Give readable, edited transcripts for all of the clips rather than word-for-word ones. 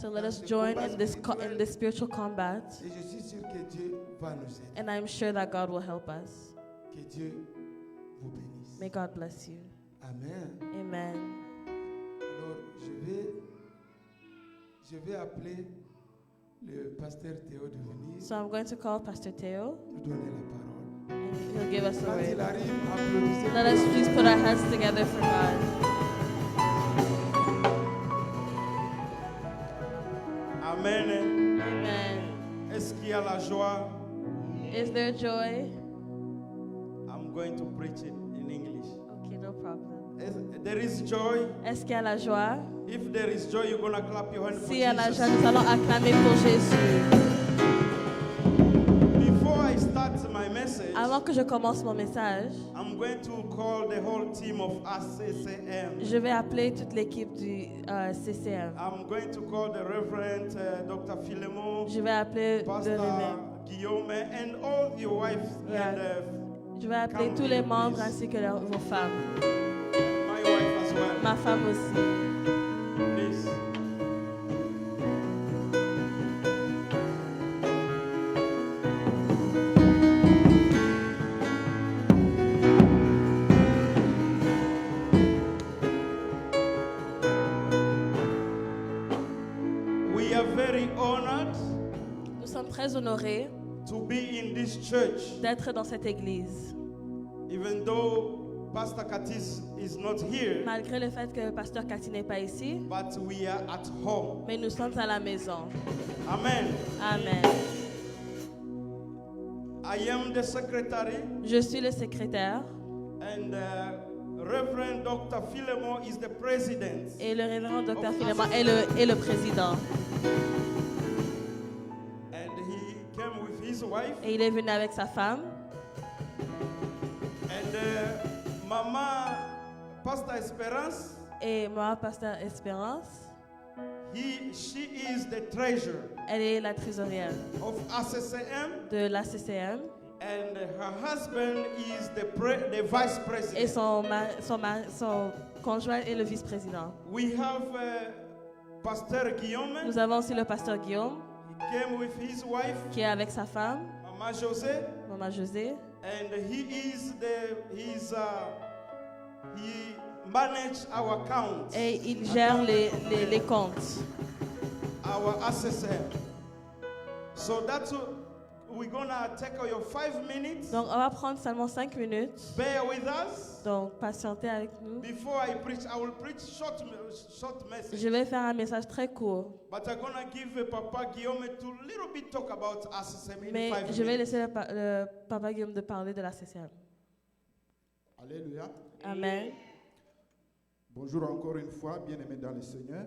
So let dans us ce join combat in this spirituel. in this spiritual combat, Et je suis sûr que Dieu va nous aider. and I'm sure that God will help us. Que Dieu vous bénisse. May God bless you. Amen. Amen. Alors, je vais appeler le pasteur Théo de venir So I'm going to call Pastor Theo, nous donner la parole. and he'll give us the Quand il word. arrive, applaudissez. Let us please put our hands together for God. Amen. Amen. Est-ce qu'il y a la joie? Is there joy? I'm going to preach it in English. Okay, no problem. There is joy. Est-ce qu'il y a la joie? If there is joy, you're going to clap your hand for S'il y a la joie, Jesus. nous allons acclamer pour Jésus. Before I start my message, Avant que je commence mon message, I'm going to call the whole team of ACCM. je vais appeler toute l'équipe du CCM. I'm going to call the Reverend Dr. Philemon, Je vais appeler Pastor de Guillaume, and all your wives Yeah. and Je vais appeler tous les membres ainsi que vos femmes. my wife as well. Ma femme aussi. Please. We are very honored Nous sommes très honorés to be in this church, d'être dans cette église. even though Pastor Katis is not here, Malgré le fait que le pasteur Cathy n'est pas ici, but we are at home. mais nous sommes à la maison. Amen. Amen. I am the secretary, Je suis le secrétaire and Reverend Dr. Philemon is the president. et le révérend Dr. Philemon est le président. And he came with his wife. Et il est venu avec sa femme. And Mama Pastor Esperance, Et moi, pasteur Espérance, she is the treasurer elle est la trésorière of ACCM, de la CCM. and her husband is the vice Et president. son conjoint est le vice-président. We have Pastor Guillaume. Nous avons aussi le pasteur Guillaume, He came with his wife, qui est avec sa femme, Mama José, Maman José. and he manage our accounts, Et il gère les comptes. our ACCM. So that's we're gonna take your 5 minutes. Donc, on va prendre seulement 5 minutes. Bear with us. Donc, patientez avec nous. Before I preach, I will preach short message. Je vais faire un message très court. But I'm gonna give Papa Guillaume to little bit talk about ACCM in Mais 5 je vais minutes. laisser le papa Guillaume de parler de la CCM. Alléluia. Amen. Bonjour encore une fois, bien-aimés dans le Seigneur.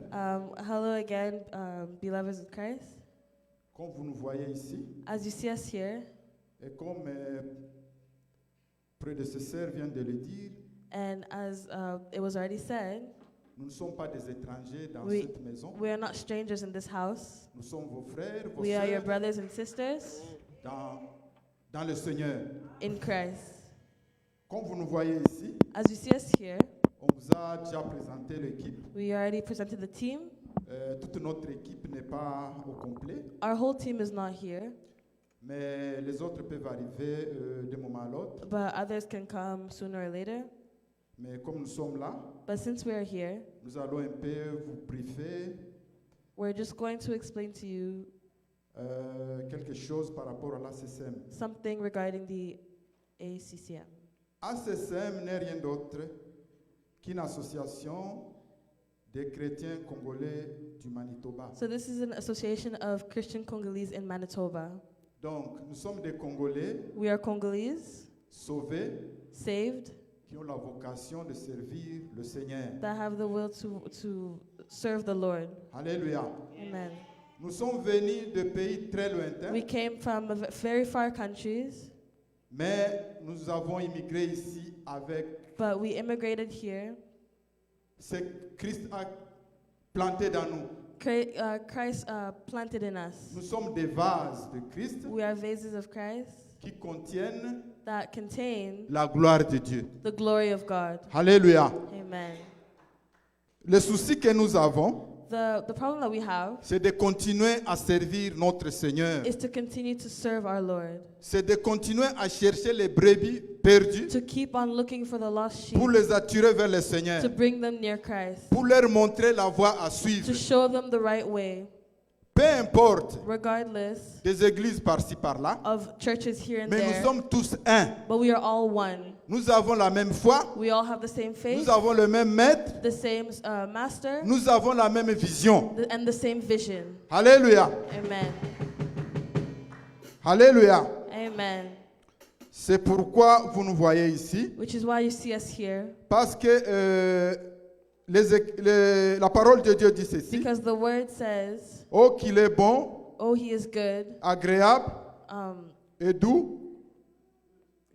Hello again, beloveds in Christ. Comme vous nous voyez ici, As you see us here, et comme mes prédécesseurs viennent de le dire, and as it was already said, nous ne sommes pas des étrangers dans We- cette maison. we are not strangers in this house. Nous sommes vos frères, vos We are your sœurs brothers and sisters dans le Seigneur. in Christ. Comme vous nous voyez ici, As you see us here, on vous a déjà présenté l'équipe. we already presented the team. Toute notre équipe n'est pas au complet, Our whole team is not here, mais les autres peuvent arriver d'un moment à l'autre. but others can come sooner or later. Mais comme nous sommes là, But since we are here, nous allons un peu vous briefer we're just going to explain to you quelque chose par rapport à l'ACCM. something regarding the ACCM. ACCM n'est rien d'autre qu'une association des chrétiens congolais du Manitoba. So this is an association of Christian Congolese in Manitoba. Donc, nous sommes des Congolais We are Congolese, sauvés saved, qui ont la vocation de servir le Seigneur. that have the will to serve the Lord. Alléluia. Amen. Nous sommes venus de pays très lointains, We came from very far countries, mais nous avons immigré ici avec but we immigrated here. ce que Christ a planté dans nous. Christ planted in us. Nous sommes des vases de Christ We are vases of Christ qui contiennent that contain la gloire de Dieu. the glory of God. Alléluia. Amen. Le souci que nous avons, the problem that we have c'est de continuer à servir notre Seigneur. is to continue to serve our Lord, C'est de continuer à chercher les brebis perdues to keep on looking for the lost sheep, pour les attirer vers le Seigneur, to bring them near Christ, pour leur montrer la voie à suivre. to show them the right way, Peu importe regardless des églises par-ci par-là, of churches here and mais nous there, sommes tous un. but we are all one. Nous avons la même foi, We all have the same nous faith, avons le même maître, the same master, nous avons la même vision. and the same vision. Alléluia. Amen. Alléluia. Amen. C'est pourquoi vous nous voyez ici, Which is why you see us here, parce que la parole de Dieu dit ceci. because the word says, Oh, qu'il est bon, oh, he is good, agréable et doux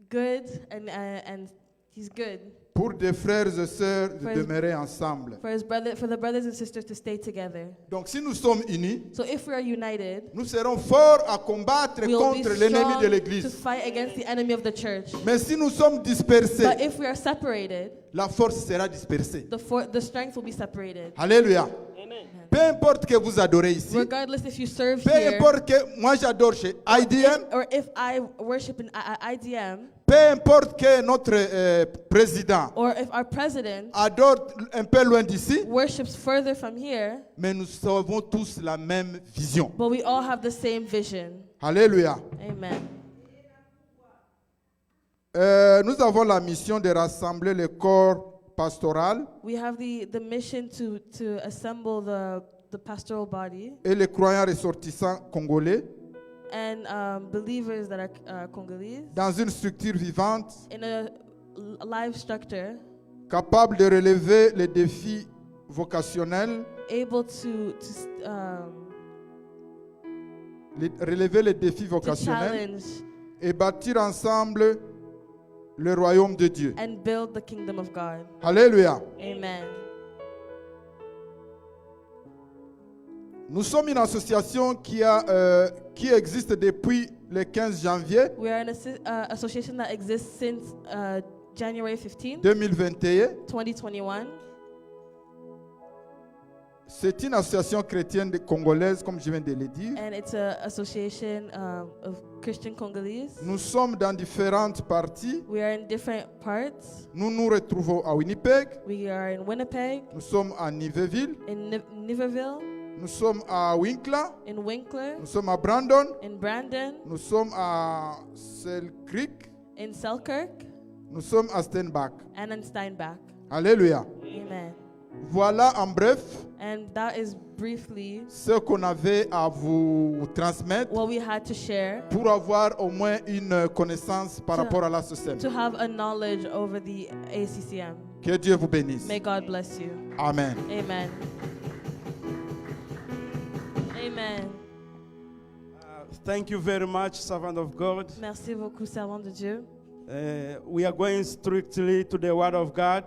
good, and he's good pour des frères et sœurs de For his- demeurer ensemble. for the brothers and sisters to stay together. Donc si nous sommes unis, So if we are united, nous serons forts à combattre we'll be contre l'ennemi strong de to l'Église. fight against the enemy of the church. Mais si nous sommes dispersés, But if we are separated, la force sera dispersée. the strength will be separated. Alléluia. Peu importe que vous adorez ici, Regardless if you serve peu here, importe que moi j'adore chez IDM, or if I worship in IDM, peu importe que notre président or if our president adore un peu loin d'ici, worships further from here, mais nous avons tous la même vision. but we all have the same vision. Alléluia. Amen. Nous avons la mission de rassembler le corps pastoral We have the mission to assemble the pastoral body et les croyants ressortissants congolais and believers that are Congolese dans une structure vivante in a live structure, capable de relever les défis vocationnels, able to relever les défis vocationnels challenge et bâtir ensemble le royaume de Dieu. and build the kingdom of God. Alléluia. Amen. Nous sommes une association qui existe depuis le 15 janvier We are an association that exists since January 15th, 2021. 2021. C'est une association chrétienne congolaise, comme je viens de le dire. And it's an association of Christian Congolese. Nous sommes dans différentes parties. We are in different parts. Nous nous retrouvons à Winnipeg, We are in Winnipeg, nous sommes à Niverville, in Niverville, nous sommes à Winkler, in Winkler, nous sommes à Brandon, in Brandon, nous sommes à Selkirk, in Selkirk, nous sommes à Steinbach. and in Steinbach. Alléluia. Amen. Voilà en bref And that is briefly ce qu'on avait à vous transmettre what we had to share pour avoir au moins une connaissance par rapport à la SOSEM. to have a knowledge over the ACCM. Que Dieu vous bénisse. May God bless you. Amen. Amen. Amen. Thank you very much, servant of God. Merci beaucoup, servant de Dieu. We are going strictly to the Word of God.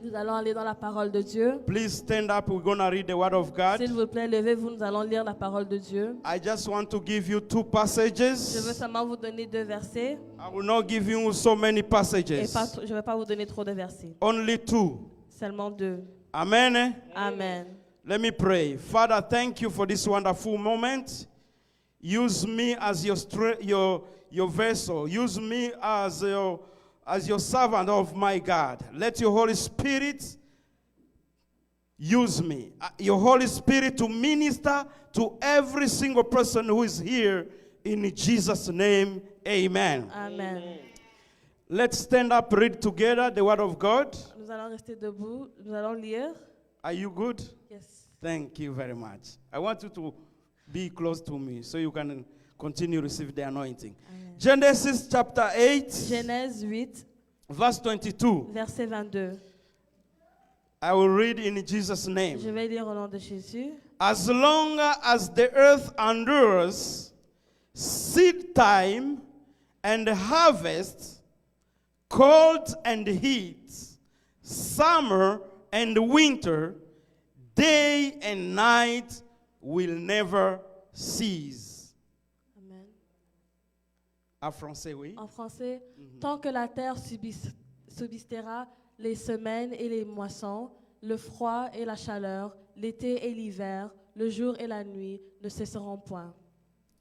Nous allons aller dans la parole de Dieu. Please stand up. We're going to read the Word of God. S'il vous plaît, levez-vous, nous allons lire la parole de Dieu. I just want to give you two Je veux passages. seulement vous donner 2 versets. I will not give you so many Et passages. je ne vais pas vous donner trop de versets. Only 2. Seulement 2. Amen. Amen. Let me pray. Father, thank you for this wonderful moment. Use me as your vessel. Use me as your servant of my God. Let your Holy Spirit use me. Your Holy Spirit to minister to every single person who is here in Jesus' name. Amen. Amen. Let's stand up, read together the Word of God. Nous allons rester debout. Nous allons lire. Are you good? Yes. Thank you very much. I want you to be close to me so you can continue to receive the anointing. Amen. Genesis chapter 8, Genèse 8, verse 22. verset 22. I will read in Jesus' name. Je vais lire au nom de Jésus. As long as the earth endures, seed time and harvest, cold and heat, summer and winter, day and night will never cease. Amen. En français, oui. En français, tant que la terre subsistera les semaines et les moissons, le froid et la chaleur, l'été et l'hiver, le jour et la nuit ne cesseront point.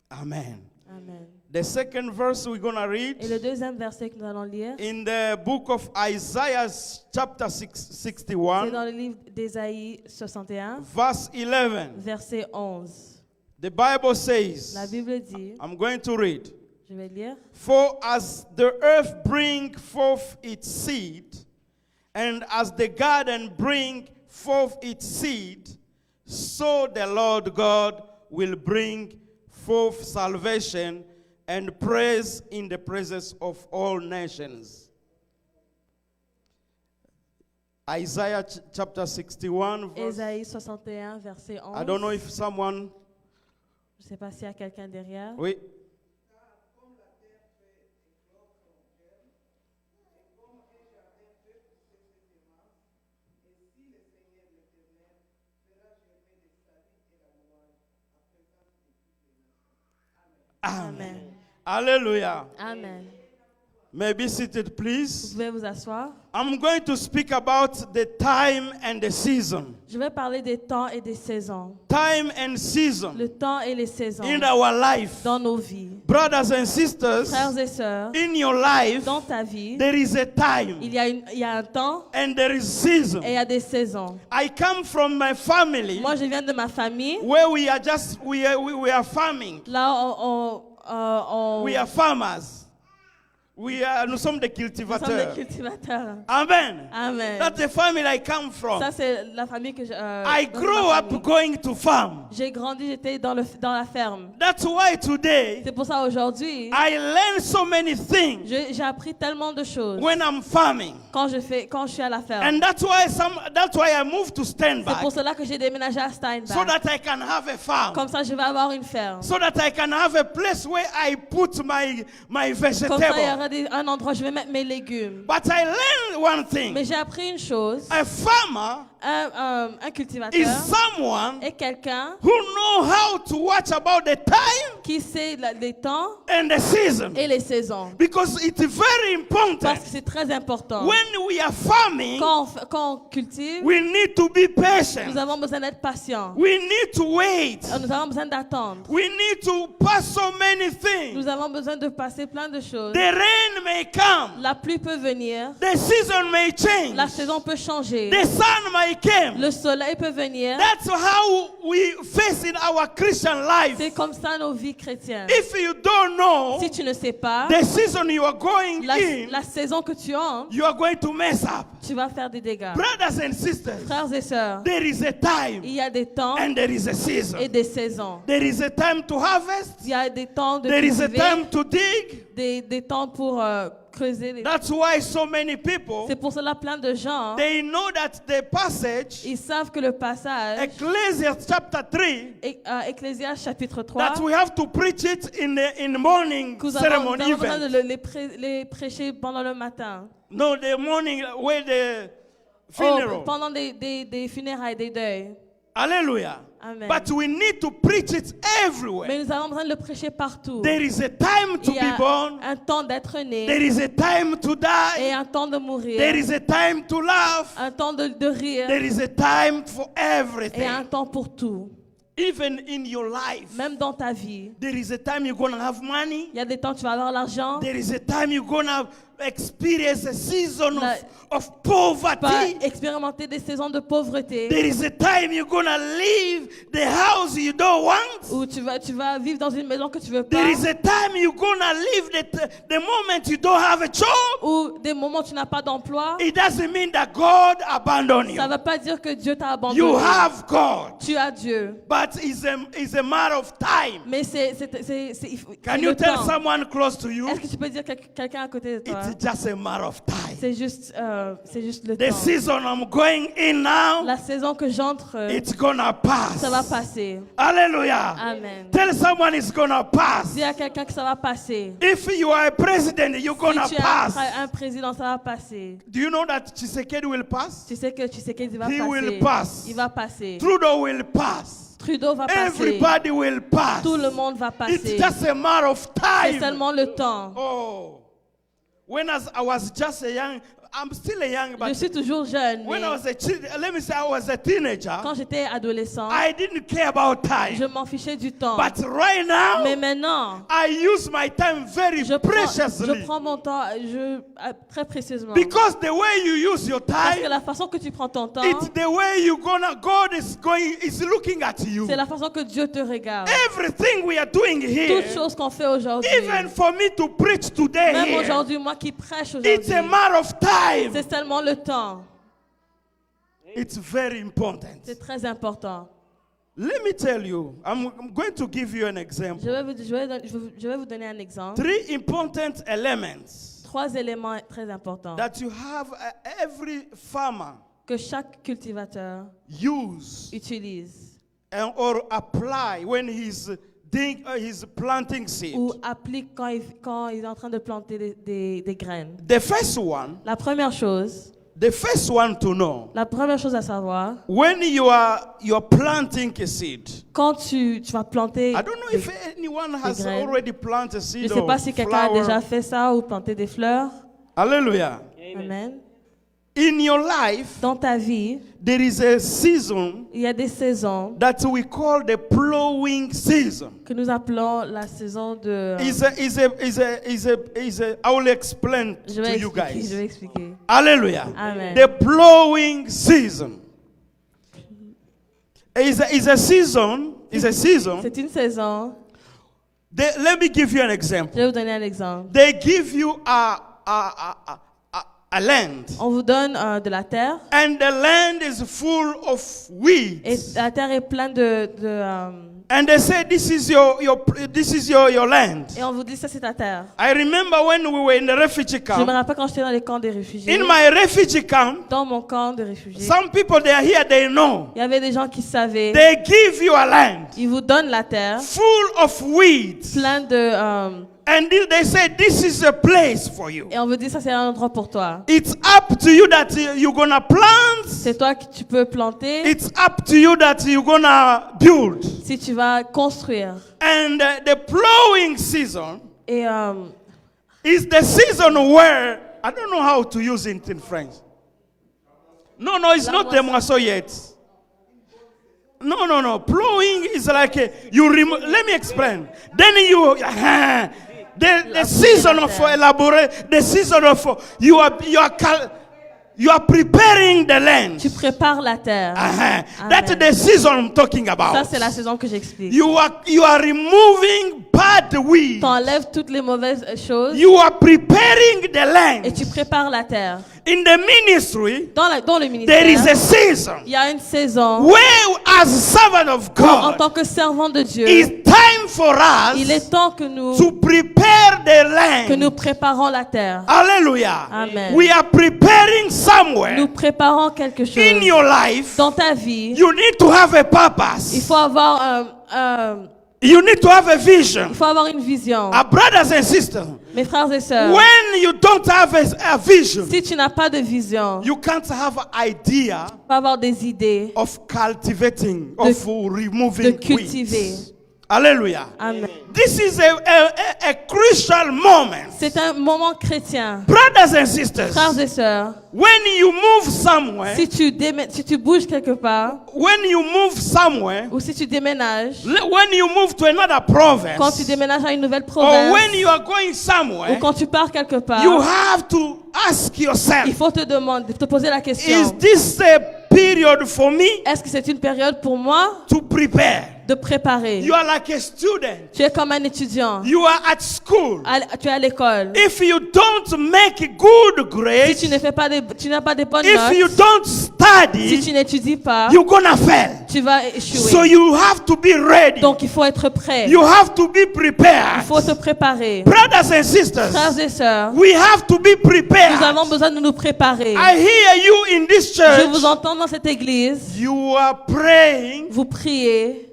Amen. Amen. The second verse we're going to read Et le deuxième verset que nous allons lire, in the book of Isaiah, chapter c'est 61, dans le livre d'Ésaïe 61, verse 11. verset 11. The Bible says, La Bible dit, I'm going to read, je vais lire, for as the earth bring forth its seed, and as the garden bring forth its seed, so the Lord God will bring forth salvation and praise in the presence of all nations. Isaiah chapter 61, verse, Ésaïe 61, verset 11. I don't know if someone, Je ne sais pas s'il y a quelqu'un derrière. oui, Amen. hallelujah. Amen. May be seated, Vous please. pouvez vous asseoir. I'm going to speak about the time and the season. Je vais parler des temps et des saisons. Time and season Le temps et les saisons in our life. dans nos vies. Brothers and sisters, Frères et sœurs, in your life, dans ta vie, there is a time il y a un temps and there is season. et il y a des saisons. I come from my family Moi, je viens de ma famille. where we are just, we are farming. Là, We are farmers. Nous sommes des nous sommes des cultivateurs. cultivateurs. Amen. Amen. That's the family I come from. Ça, c'est la famille que I dans grew ma up famille. going to farm. J'ai grandi, j'étais dans la ferme. That's why today C'est pour ça aujourd'hui, I learn so many things j'ai appris tellement de choses when I'm farming. quand je suis à la ferme. And that's why I moved to C'est pour Steinbach, cela que j'ai déménagé à Steinbach. so that I can have a farm, Comme ça, je vais avoir une ferme. so that I can have a place where I put my Comme ça, il y vegetable. aura un endroit où je vais mettre mes légumes. But I learned one thing. Mais j'ai appris une chose. A farmer Un is cultivateur someone est quelqu'un who know how to watch about the time qui sait les temps and the season, et les saisons. because it's very important. Parce que c'est très important. When we are farming, Quand on cultive, we need to be nous patient. avons besoin d'être patients. We need to wait. Nous avons besoin d'attendre. We need to pass so many things. Nous avons besoin de passer plein de choses. The rain may come. La pluie peut venir. The season may change. La saison peut changer. The sun may come. Le soleil peut venir. That's how we face in our Christian life. C'est comme ça nos vies chrétiennes. If you don't know Si tu ne sais pas, the season you are going in, la saison que tu as, you are going to mess up. tu vas faire des dégâts. Brothers and sisters, Frères et sœurs, there is a time il y a des temps and there is a season. et des saisons. There is a time to harvest. Il y a des temps de There is a cultiver, time to dig. des temps pour creuser. That's why so many people, C'est pour cela plein de gens, they know that the passage, ils savent que le passage, Ecclesiastes chapter 3, Ecclésiaste chapitre 3, that we have to preach it in the morning que nous ceremony avons besoin event. de les prêcher pendant le matin. No, the morning where the funeral. Pendant des funérailles, des deuils. Hallelujah. Amen. But we need to preach it everywhere. Mais nous avons besoin de le prêcher partout. There is a time to Il y be a born. un temps d'être né There is a time to et die. un temps de mourir. There is a time to laugh. Un temps de rire There is a time for et un everything. temps pour tout. Even in your life, Même dans ta vie, there is a time you're going to have money. il y a des temps où tu vas avoir l'argent. There is a time you're going to experience a season La- of Tu vas poverty. expérimenter des saisons de pauvreté There is a time you're going to leave the house you don't want. où tu vas vivre dans une maison que tu veux pas. There is a time you're going to leave the moment you don't have a job. Ou des moments où tu n'as pas d'emploi. It doesn't mean that God abandoned you. Ça ne veut pas dire que Dieu t'a abandonné. You have God, Tu as Dieu. but it's a matter of time. Mais c'est Can le you tell temps. someone close to you? Est-ce que tu peux dire quelqu'un à côté de toi? It's just a matter of time. C'est juste le The temps. season I'm going in now, La saison que j'entre, it's gonna pass. ça va passer. Hallelujah. Amen. Tell someone it's gonna pass. Dis à quelqu'un que ça va passer. If you are a president, you're gonna Si tu es pass. un président, ça va passer. Do you know that Tshisekedi will pass? Tu sais qu'il va He passer. will pass. Il va passer. Trudeau will pass. Trudeau va passer. Everybody will pass. Tout le monde va passer. It's just a matter of C'est time. seulement le temps. Oh. When I was just a young, I'm still a young, Je but suis toujours jeune, when mais I was a child, let me say I was a teenager, quand j'étais adolescent, I didn't care about je time. m'en fichais du temps. But right now, Mais maintenant, I use my time very je preciously. prends mon temps très précieusement. Because the way you use your Parce que time, la façon que tu prends ton temps, it's the way you gonna, God is looking at you. c'est la façon que Dieu te regarde. Everything we are doing Toutes here, choses qu'on fait aujourd'hui, even for me to preach today même here, aujourd'hui, moi qui prêche it's a aujourd'hui, matter of time. c'est seulement le temps. It's very important. C'est très important. Let me tell you, I'm going to give you an example. Je vais vous donner un exemple. 3 important elements 3 éléments très importants that you have every farmer que chaque cultivateur use utilise or apply when he's planting seed. ou applique quand il est en train de planter des graines. The first one to know, La première chose à savoir, when you are planting a seed, quand tu vas planter, I don't know if anyone has graines. already planted a je seed ne sais or pas si quelqu'un a flower. déjà fait ça ou planté des fleurs. Hallelujah. Amen. In your life, Dans ta vie, there is a season il y a des saisons that we call the plowing season. que nous appelons la saison de... I will explain Je to vais you expliquer. guys. Je vais expliquer. Hallelujah. Amen. The plowing season is a season. C'est une saison. Let me give you an Je example. vais vous donner un exemple. They give you a land, On vous donne de la terre and the land is full of et weeds. la terre est pleine de And they say, this is your land. et on vous dit ça c'est ta terre. I remember when we were in the refugee Je me camp. rappelle quand j'étais dans les camps des réfugiés. In my refugee camp, Dans mon camp de réfugiés, some people they are here, they know. il y avait des gens qui savaient. They give you a land Ils vous donnent la terre full of weeds. plein de And they say, this is a place for you. et on vous dit ça c'est un endroit pour toi. It's up to you that you're gonna plant. C'est toi qui tu peux planter. It's up to you that you're gonna build. Si tu vas construire. And the plowing season Et is the season where, I don't know how to use it in French. No, it's not the moisson yet. No. Plowing is like let me explain. Then the season of elaborate, the season of you are preparing the land. tu prépares la terre. That's the season I'm talking about. Ça c'est la saison que j'explique. You are removing bad weeds. T'enlèves toutes les mauvaises choses You are preparing the land. et tu prépares la terre. In the ministry, Dans le ministère, there is a season il y a une saison where, as a servant of où, en God, tant que servant de Dieu, it's time for il us est temps que nous to prepare the land. préparons la terre. Hallelujah. Amen. We are preparing somewhere Nous préparons quelque chose. in your life. Dans ta vie, You need to have a il purpose. faut avoir You need to have a vision. il faut avoir une vision. Our brothers and sisters, Mes frères et sœurs, when you don't have a vision, si tu n'as pas de vision, you can't have an idea tu peux avoir des idées of cultivating, of removing de cultiver. weeds. Hallelujah. Amen. This is a crucial moment. C'est un moment chrétien. Brothers and sisters, Frères et sœurs, when you move somewhere, si tu bouges quelque part, when you move somewhere, ou si tu déménages, when you move to another quand tu province, déménages à une nouvelle or province, when you are going ou somewhere, quand tu pars quelque part, you have to ask yourself, il faut te poser la is question, this a period for me est-ce que c'est une période pour moi to prepare? de préparer? You are like a student. Tu es comme un étudiant. You are at school. Tu es à l'école. If you don't make good Si grades, tu n'as pas de bonnes if you notes, don't si study, tu n'étudies pas, you're gonna fail. tu vas So échouer. you have to be ready. Donc il faut être prêt. You have to be Il prepared. faut se préparer. Brothers and sisters, Frères et sœurs, we have to be prepared. nous avons besoin de nous préparer. I hear you in this Je vous church. entends dans cette église. You are praying Vous priez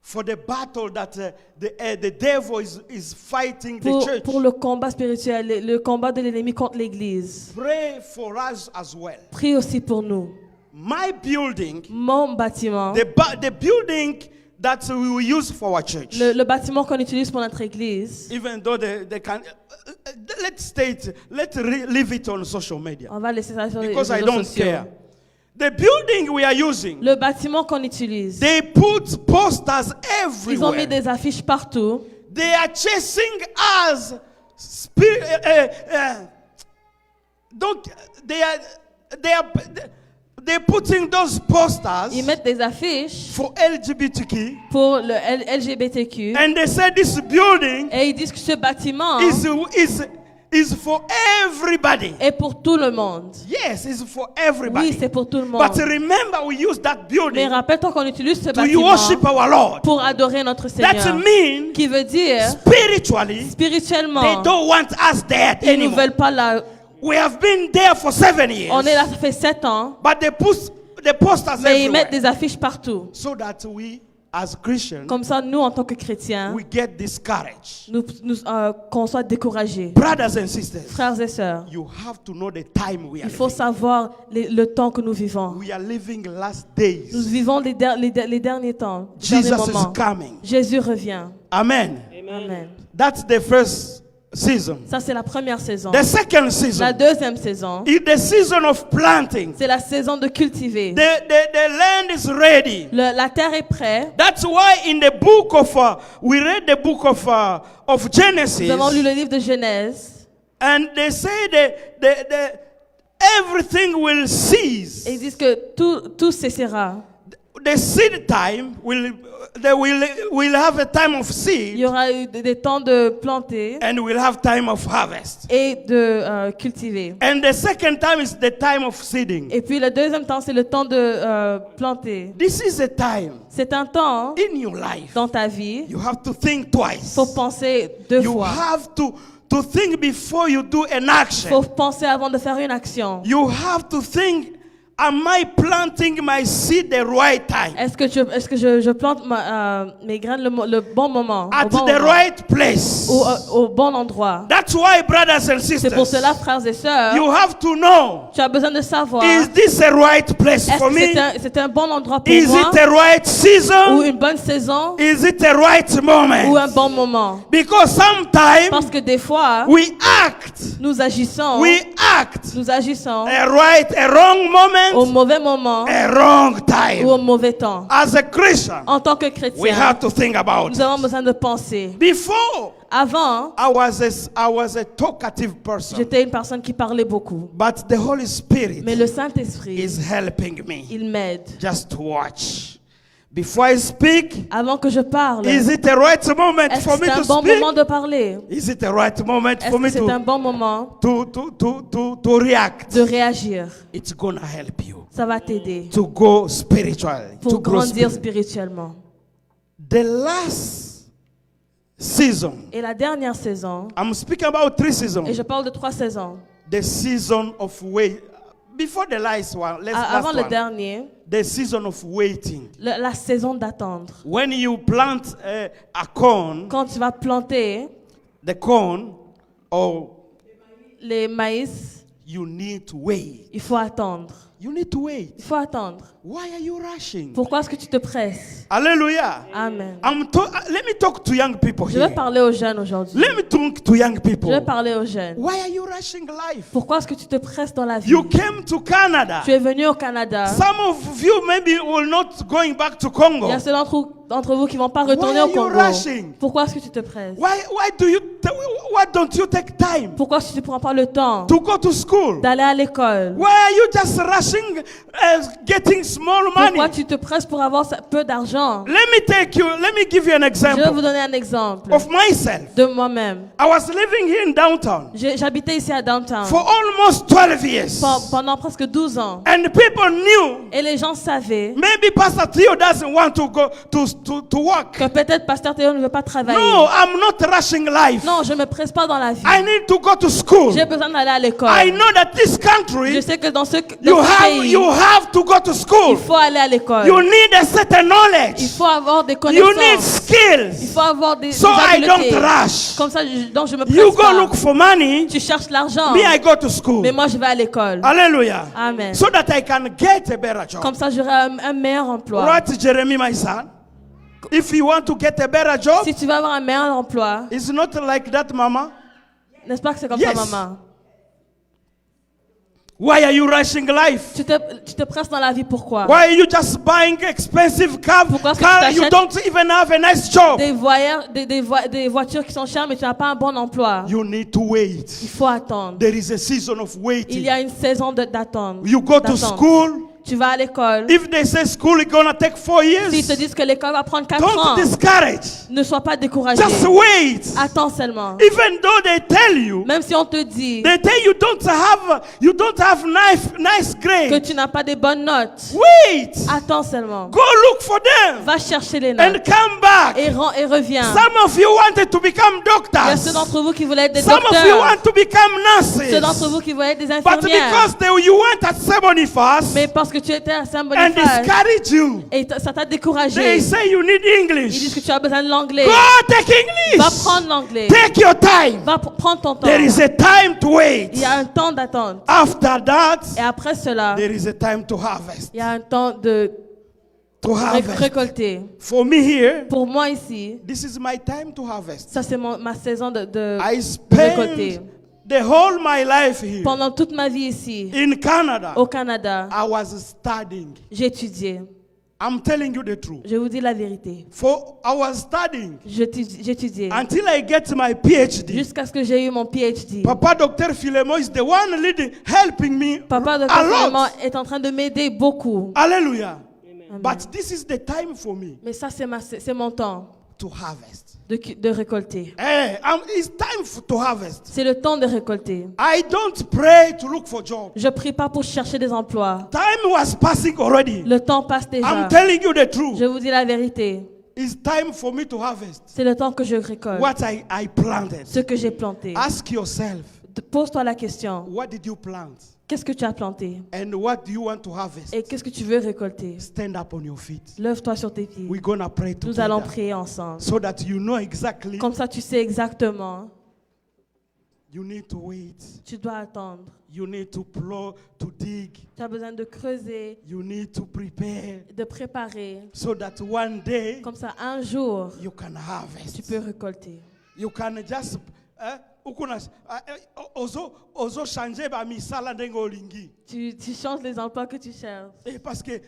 for the battle that the devil is fighting the church. pour le combat spirituel, le combat de l'ennemi contre l'église. Pray for us as well. Prie aussi pour nous. My building, Mon bâtiment, the building that we will use for our church. Le bâtiment qu'on utilise pour notre église, Even though they can, let's leave it on social media. on va laisser ça sur les Because I réseaux don't sociaux. care. The building we are using, Le bâtiment qu'on utilise, they put posters ils ont mis everywhere. des affiches partout. They are chasing us. Donc, they're putting those posters Ils mettent des affiches for LGBTQ, pour le LGBTQ. and they say this building Et ils disent que ce bâtiment is for everybody. est pour tout le monde. Yes, it's for Oui, everybody. c'est pour tout le monde. But remember, we use that Mais building rappelle-toi qu'on utilise ce to bâtiment worship our Lord. pour adorer notre That Seigneur. means Qui veut dire, spiritually, they spirituellement, don't want us there ils ne anymore. veulent pas là. We have been there for 7 years. On est là, ça fait 7 ans. But they put the posters Mais ils mettent everywhere. des affiches partout. So that we, as Christians, Comme ça, nous, en tant que chrétiens, we get discouraged. qu'on soit découragés. Brothers and sisters, Frères et sœurs, you have to know the time we are il faut living. savoir le temps que nous vivons. We are living last Nous days. vivons les derniers temps, les derniers Jesus is moments. coming. Jésus revient. Amen. Amen. That's the first season. Ça, c'est la première saison. The second La season deuxième saison, is the season of planting. c'est la saison de cultiver. The land is ready. La terre est prête. That's why in the book of we read the book of Genesis, Nous avons lu le livre de Genèse. and they say the everything will cease. Et ils disent que tout cessera. The seed time will have a time of Il seed, y aura eu des temps de planter and we'll have time of harvest. et de cultiver. And the second time is the time of seeding. Et puis le deuxième temps, c'est le temps de planter. This is a time C'est un temps in your life. dans ta vie. You have to think twice. Faut penser 2 You fois. have to think before you do an action. Faut penser avant de faire une action. You have to think, am I planting my seed the right time? Est-ce que je plante mes graines le bon moment, At au bon the moment, right place. au bon endroit? That's why, brothers and C'est pour sisters, cela, frères et sœurs, you have to know, tu as besoin de savoir, is this a right place est-ce for que me? c'est un bon endroit pour Is moi, it a right ou season? une bonne saison, Is it a right ou un moment? bon moment? Because sometimes Parce que des fois, we act, nous agissons a wrong au moment, mauvais moment a wrong ou au time. mauvais temps. As a Christian, En tant que we chrétien, have to think about nous avons it. besoin de penser. Before, Avant, I was a talkative person, j'étais une personne qui parlait beaucoup. but the Holy Spirit Mais le Saint-Esprit, is helping me. il m'aide. Just to watch. Before I speak, Avant que je parle, is it the right moment est-ce for que me c'est un to bon speak? moment de parler? Is it the right moment Est-ce for que me c'est un bon moment to react? de réagir? It's gonna help you Ça va t'aider to go spiritually, to pour grow grandir spiritually. spirituellement. The last season, Et la dernière saison, I'm speaking about 3 et seasons. je parle de 3 saisons. The season of wait. Before the last one, Avant last le one. dernier, The season of waiting. la saison d'attendre. When you plant a corn, Quand tu vas planter the corn, or les maïs, you need to wait. il faut attendre. You need to wait. Il faut attendre. Why are you rushing? Pourquoi est-ce que tu te presses? Hallelujah. Amen. Let me talk to young people Je vais here. parler aux jeunes aujourd'hui. Let me talk to young Je people. vais parler aux jeunes. Why are you rushing life? Pourquoi est-ce que tu te presses dans la vie? You came to Canada. Tu es venu au Canada. Some of you maybe will not going back to Il Congo. y a ceux d'entre vous qui ne vont pas retourner Why au are you Congo. rushing? Pourquoi est-ce que tu te presses? Why don't you take time Pourquoi est-ce que tu ne prends pas le temps to go to school? d'aller à l'école? Why are you just rushing, getting small Pourquoi money? tu te presses pour avoir peu d'argent? Let me give you an Je vais vous example donner un exemple of myself. de moi-même. I was living here in downtown J'habitais ici à Downtown for almost 12 years. pendant presque 12 ans. And people knew Et les gens savaient maybe Pastor Theo doesn't want to go to work. que peut-être Pasteur Théo ne veut pas travailler. No, I'm not rushing life. Non, je ne me presse pas dans la vie. I need to go to school. J'ai besoin d'aller à l'école. I know that this Je country, sais que dans ce you pays, have to go to il school. faut aller à l'école. You need a certain Il knowledge. faut avoir des You connaissances. need Il skills. faut avoir des So I habiletés. don't rush. Comme ça, donc je me You presse go pas. look for money. Tu cherches l'argent. Me, I go to school. Mais moi, je vais à l'école. Hallelujah. Amen. So that I can get a better job. Comme ça, j'aurai un meilleur emploi. Right, Jeremy, my son? If you want to get a better job, Si tu veux avoir un meilleur emploi, it's not like that, mama. n'est-ce pas que c'est comme Yes. ça, maman? Why are you rushing life? Tu te presses dans la vie, pourquoi? Why are you just buying expensive car? Pourquoi est-ce que Car tu you t'achètes don't even have a nice job. Des voitures qui sont chères, mais tu n'as pas un bon emploi. You need to wait. Il faut attendre. There is a season of Il waiting. y a une saison d'attente. You go to d'attente. school. Tu vas à l'école. If they say school is gonna take 4 S'ils te years, disent que l'école va prendre 4 don't ans, discourage. ne sois pas découragé. Just wait. Attends seulement. Even though they tell you, Même si on te dit they tell you don't have nice que grades. tu n'as pas de bonnes notes, Wait. attends seulement. Go look for them Va chercher les and notes come back. et reviens. Some of you wanted to become Il y a ceux doctors. d'entre vous qui voulaient être des Some of you docteurs. want to become Ceux d'entre nurses. vous qui voulaient être des But infirmières. because you went at Seboniface Mais parce que tu étais à and Saint-Boniface discouraged you, et ça t'a they découragé. say you need Ils disent English. que tu as besoin de l'anglais. Go take Va English. prendre l'anglais. Take your time. Va prendre ton temps. There is a time to wait. Il y a un temps d'attente. After that, Et après cela, there is a time to harvest. il y a un temps de Harvest. récolter. For me here, Pour moi ici, this is my time to harvest. ça c'est ma saison de I récolter. spent the whole my life here Pendant toute ma vie ici, in Canada. au Canada, I was studying. j'ai étudié. I'm telling you the truth. Je vous dis la vérité. I was studying J'étudiais until I get my PhD. jusqu'à ce que j'ai eu mon PhD. Papa Dr. Philemon is the one leading, helping me Papa de a lot. Philemon est en train de m'aider beaucoup. Hallelujah. Amen. But this is the time for me Mais ça, c'est mon temps to harvest. de récolter. It's time to harvest. C'est le temps de récolter. I don't pray to look for job. Je prie pas pour chercher des emplois. Time was passing already. Le temps passe déjà. I'm telling you the truth. Je vous dis la vérité. It's time for me to harvest C'est le temps que je récolte. what I planted. Ce que j'ai planté. Ask yourself, Pose-toi la question. what did you plant? Qu'est-ce que tu as planté? And what do you want to harvest? Et qu'est-ce que tu veux récolter? Stand up on your feet. Lève-toi sur tes pieds. We're gonna pray Nous allons together prier ensemble. so that you know exactly. Comme ça, tu sais exactement. You need to wait. Tu dois attendre. You need to plow, to dig. Tu as besoin de creuser, You need to prepare de préparer. so that one day Comme ça, un jour, you can harvest. tu peux récolter. You can just ozo changer ba misala ndenge olingi. Tu changes les emplois que tu cherches. Parce que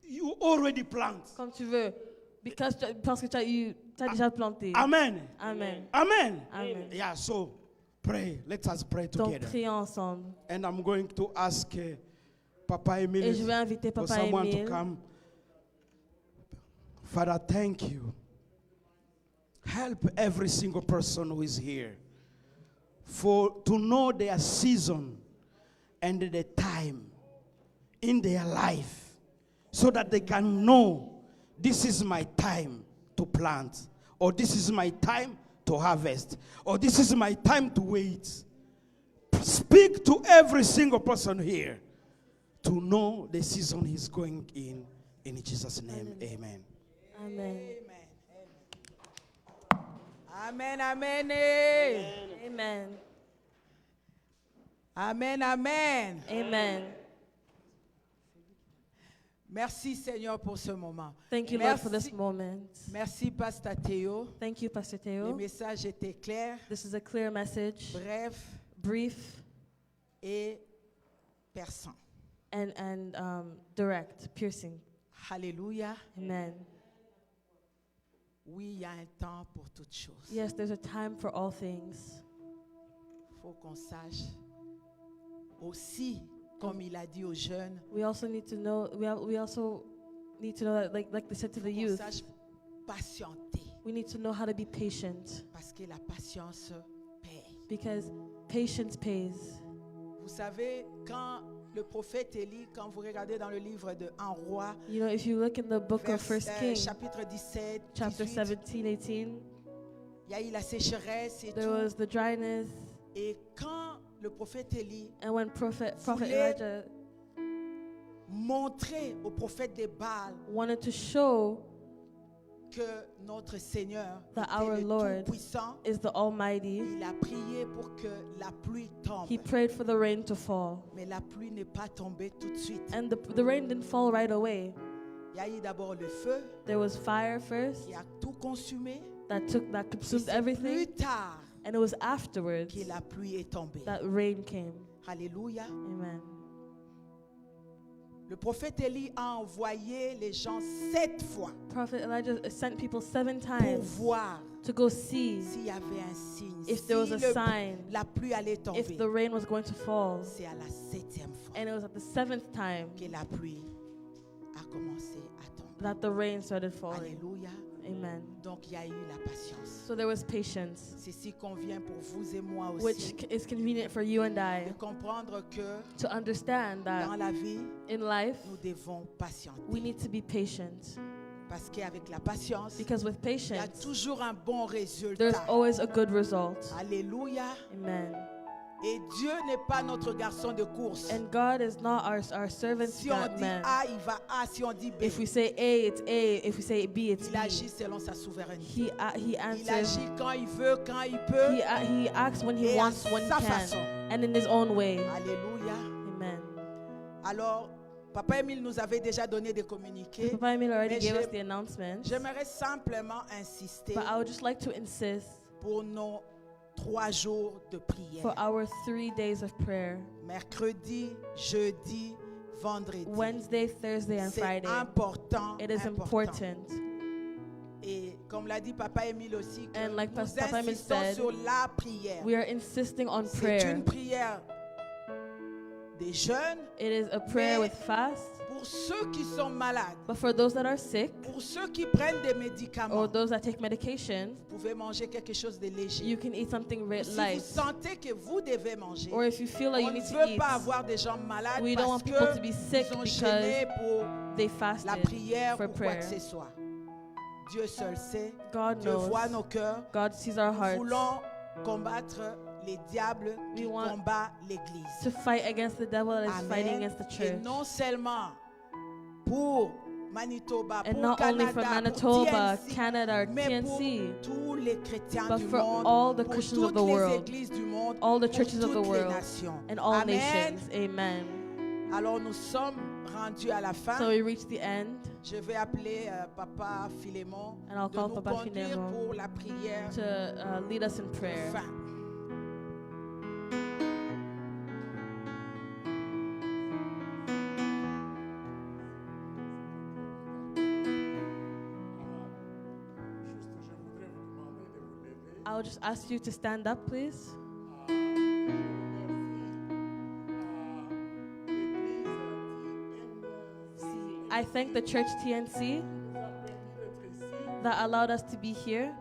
you already plant. Comme tu veux. Parce que tu as déjà planté. Amen. Amen. Amen. Amen. Yeah, so pray. Let us pray Donc, together. prions ensemble. And I'm going to ask Papa Emile Et je vais inviter for Papa someone Emile. to come. Father, thank you. Help every single person who is here to know their season and the time in their life so that they can know this is my time to plant, or this is my time to harvest, or this is my time to wait. Speak to every single person here to know the season he's going in Jesus' name. Amen. Amen. Amen, amen. Amen. Amen, amen. Amen. Merci Seigneur pour ce moment. Thank you, Lord, for this moment. Merci Pasteur Théo. Thank you, Pastor Le Theo. message était clair, This is a clear message, bref brief, et perçant. and direct, piercing. Alléluia. Amen. Oui, il y a un temps pour toutes choses. Yes, there's a time for all things. Il faut qu'on sache aussi, comme il a dit aux jeunes, We also need to know. We also need to know that, like they said to the qu'on youth, sache patienter. we need to know how to be patient, Parce que la patience paye. because patience pays. Vous savez, quand le prophète Élie, quand vous regardez dans le livre de Un roi, You know, if you look in the book of First Kings, chapitre 17, chapter 18, 17, 18, il y a eu la sécheresse et there tout. was the dryness, Et quand le prophète Élie and when Prophet voulait Elijah montrait au prophète de Baal wanted to show que notre Seigneur that était our le Lord Tout-Puissant, is the Almighty, il a prié pour que la pluie tombe. he prayed for the rain to fall. Mais la pluie n'est pas tombée tout de suite. And the rain didn't fall right away. Il y a eu d'abord le feu There was fire first qui a tout consumé. that Et consumed c'est plus everything, tard and it was afterwards que la pluie est tombée. that rain came. Alléluia. Amen. Le prophète Élie a envoyé les gens 7 fois Prophet Elijah sent people 7 pour times voir to go see s'il y avait un signe, if there was a sign, la pluie allait tomber. if the rain was going to fall. C'est à la 7e fois And it was at the 7th time que la pluie a commencé à tomber. that the rain started falling. Alléluia. Amen. Donc il y a eu la patience. So there was patience, Ceci convient pour vous et moi which aussi is convenient for you and de I comprendre que to understand dans that la vie, in life nous devons patienter. we need to be patient, Parce qu'avec la patience, because with il y a patience toujours un bon there's résultat. always a good result. Alléluia. Amen. Et Dieu n'est pas notre garçon de course. And God is not our servant Si on dit man. A, il va A. Si on dit B, If we say A, it's A. If we say B, it's il B. agit selon sa souveraineté. He Il answers. agit quand il veut, quand il peut. He acts when he Et à wants, when he sa can, façon. and in his own way. Alléluia. Amen. Alors, Papa Émile nous avait déjà donné des communiqués. Papa Emil already Mais gave us j'ai- the announcement, J'aimerais simplement insister but I would just like to insist pour nos 3 jours de prière. for our 3 days of prayer: Mercredi, jeudi, vendredi. Wednesday, Thursday, and C'est Friday. important. It is important. Et comme l'a dit Papa Émile aussi, que And like nous Papa Emile insistons said, sur la prière. We are insisting on C'est prayer. une prière des jeunes, It is a prayer Mais- with fast, pour ceux qui sont malades, but for those that are sick pour ceux qui prennent des médicaments. or those that take medication, Vous pouvez manger quelque chose de léger. you can eat something Si vous light. sentez que vous devez manger, Or if you feel like on you ne need to veut eat, pas avoir des gens malades we don't parce want people to que be sick ils ont because gêné pour they la fasted prière for ou quoi que prayer. ce soit. Dieu seul sait. God Dieu voit knows. nos cœurs. God sees our Nous hearts. voulons combattre les diables qui We want combattent l'Église. To fight against the devil that is fighting Amen. against the Et church. non seulement pour Manitoba, And pour not only Canada, for pour Manitoba, TNC, Canada, or mais pour TNC, tous les chrétiens but du for monde, all the pour Christians of toutes the les world, églises du monde, all the pour churches of the toutes les world, nations. and all Amen. nations. Amen. Alors nous sommes rendus à la fin. So we reach the end, Je vais appeler Papa Philémon and I'll de call nous Papa conduire Philemon pour la prière to lead us in de prayer. fin. I'll just ask you to stand up, please. I thank the church TNC that allowed us to be here.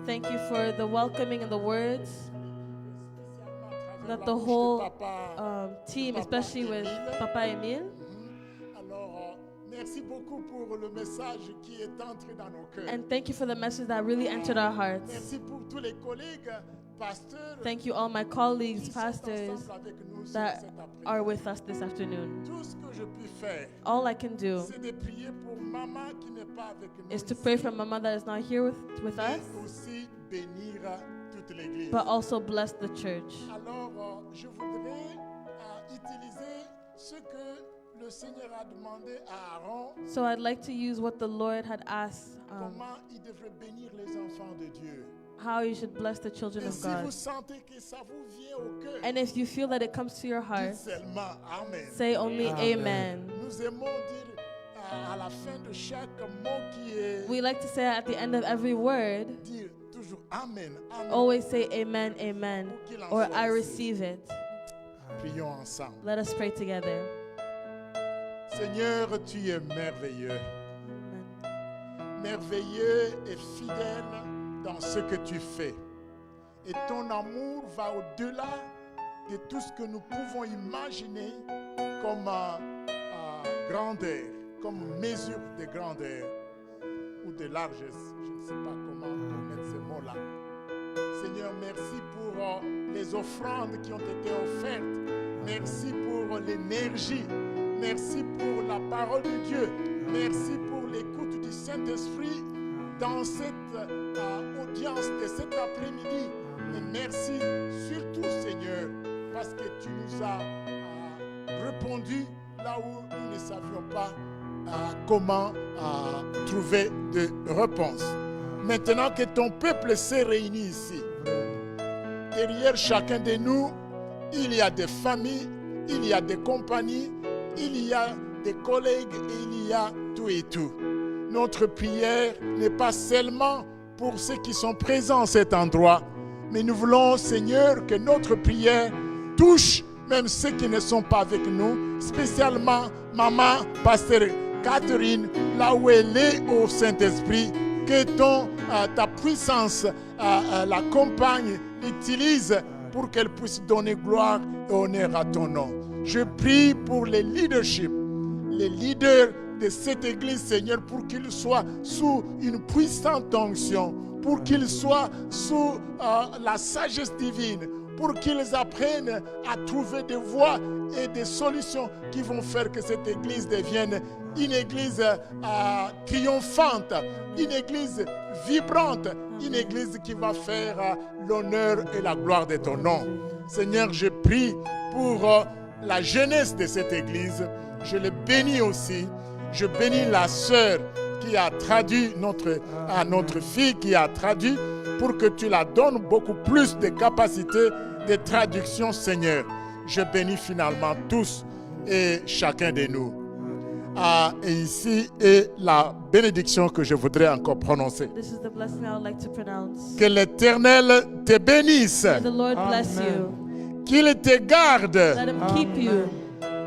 Thank you for the welcoming and the words that the whole team, especially with Papa Emile. Alors, merci beaucoup pour le message qui est entré dans nos cœurs. And thank you for the message that really entered our hearts. Merci pour tous les collègues, pasteurs, Thank you, all my colleagues, qui sont pastors ensemble avec nous sur that cet après-midi. are with us this afternoon. Tout ce que je puis faire, All I can do c'est de prier pour maman qui n'est pas avec nous is to ici, pray for Mama that is not here with mais us, aussi bénir toute l'église. but also bless the church. Alors, je voudrais utiliser ce que le Seigneur a demandé à Aaron, So I'd like to use what the Lord had asked, comment il devrait bénir les enfants de Dieu. how you should bless the children Et of si vous God. sentez que ça vous vient au cœur, And if you feel that it comes to your dites heart, seulement Amen. say only Amen. Nous aimons dire à la fin de chaque mot qui est We like to say at the end of every word, dire toujours Amen. Amen. always say Amen, Amen, or I receive it. Prions ensemble. Let us pray together. Seigneur, tu es merveilleux. Amen. Merveilleux et fidèle dans ce que tu fais. Et ton amour va au-delà de tout ce que nous pouvons imaginer comme grandeur, comme mesure de grandeur ou de largesse. Je ne sais pas comment mettre ces mots-là. Seigneur, merci pour les offrandes qui ont été offertes. Merci pour l'énergie. Merci pour la parole de Dieu. Merci pour l'écoute du Saint-Esprit dans cette audience de cet après-midi. Et merci surtout, Seigneur, parce que tu nous as répondu là où nous ne savions pas comment trouver de réponse. Maintenant que ton peuple s'est réuni ici, derrière chacun de nous, il y a des familles, il y a des compagnies, il y a des collègues et il y a tout et tout. Notre prière n'est pas seulement pour ceux qui sont présents à cet endroit, mais nous voulons, Seigneur, que notre prière touche même ceux qui ne sont pas avec nous, spécialement maman, pasteur Catherine, là où elle est au Saint-Esprit, que ta puissance l'accompagne, l'utilise pour qu'elle puisse donner gloire et honneur à ton nom. Je prie pour les leaderships, les leaders de cette église, Seigneur, pour qu'ils soient sous une puissante onction, pour qu'ils soient sous la sagesse divine, pour qu'ils apprennent à trouver des voies et des solutions qui vont faire que cette église devienne une église triomphante, une église vibrante, une église qui va faire l'honneur et la gloire de ton nom. Seigneur, je prie pour la jeunesse de cette église. Je les bénis aussi. Je bénis la sœur qui a traduit notre fille, qui a traduit, pour que tu la donnes beaucoup plus de capacités de traduction, Seigneur. Je bénis finalement tous et chacun de nous. Et ici est la bénédiction que je voudrais encore prononcer. This is the blessing I would like to pronounce. Que l'Éternel te bénisse. May the Lord bless you. Qu'il te garde. Let him keep you.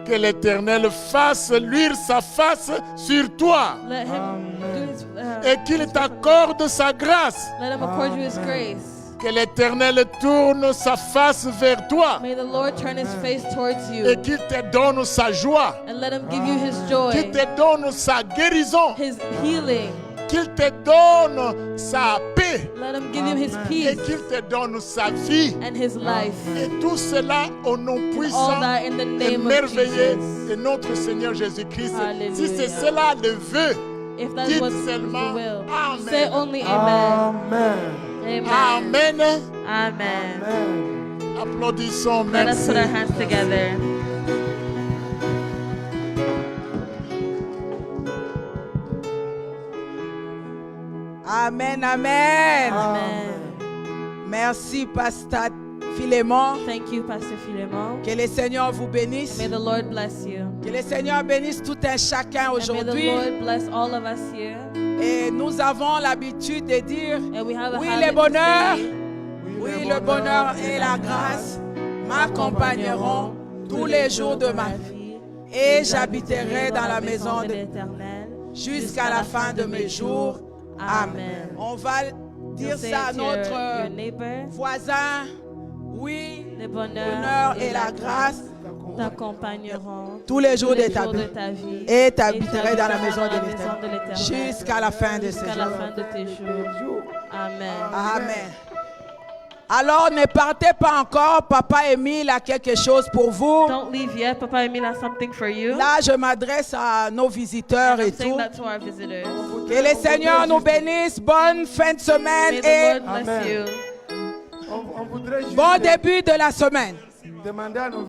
Que l'Éternel fasse luire sa face sur toi. Let him do his, Et qu'il t'accorde sa grâce. let him accord you his grace. Que l'Éternel tourne sa face vers toi. May the Lord turn his face towards Et you qu'il te donne sa joie. and let him give you his joy, Qu'il te donne sa guérison. his healing. Qu'il te donne sa paix. Let him give you his Et peace qu'il te donne sa vie. and his life. Et tout cela au nom puissant All that in the et name of merveilleux Jesus. de notre Seigneur Jésus-Christ. Hallelujah. Si c'est cela le vœu, If that's dites what's the seulement will, Amen. say only amen. Amen. Amen. Amen. Amen. Applaudissons, Let us merci. put our hands together. Amen, amen. Amen. Merci, Pasteur Philémon. Thank you, Pastor Philemon. Que le Seigneur vous bénisse. May the Lord bless you. Que le Seigneur bénisse tout un chacun And may the aujourd'hui. Lord bless all of us here. Et nous avons l'habitude de dire, And we have a oui, habit le to bonheur, say, oui, le bonheur et la grâce m'accompagneront tous les jours de ma vie. Et j'habiterai dans la maison de l'Éternel jusqu'à la fin de mes jours. Amen. On va dire Say ça à it to your notre neighbor. voisin. Oui, Le le bonheur bonheur et la grâce t'accompagneront tous les jours de ta jours de vie. ta vie. Et t'habiterai dans la maison de l'Éternel l'Éternel jusqu'à la fin de ces jusqu'à la jours. fin de tes jours. Amen. Amen. Alors ne partez pas encore. Papa Émile a quelque chose pour vous. Don't leave yet. Papa Emile has something for you. Là, je m'adresse à nos visiteurs et I'm saying tout. that to our visitors. Que le Seigneur nous bénisse. Bonne fin de semaine May the et Lord bless Amen. you. On voudrait juste bon début de la semaine. demander à nos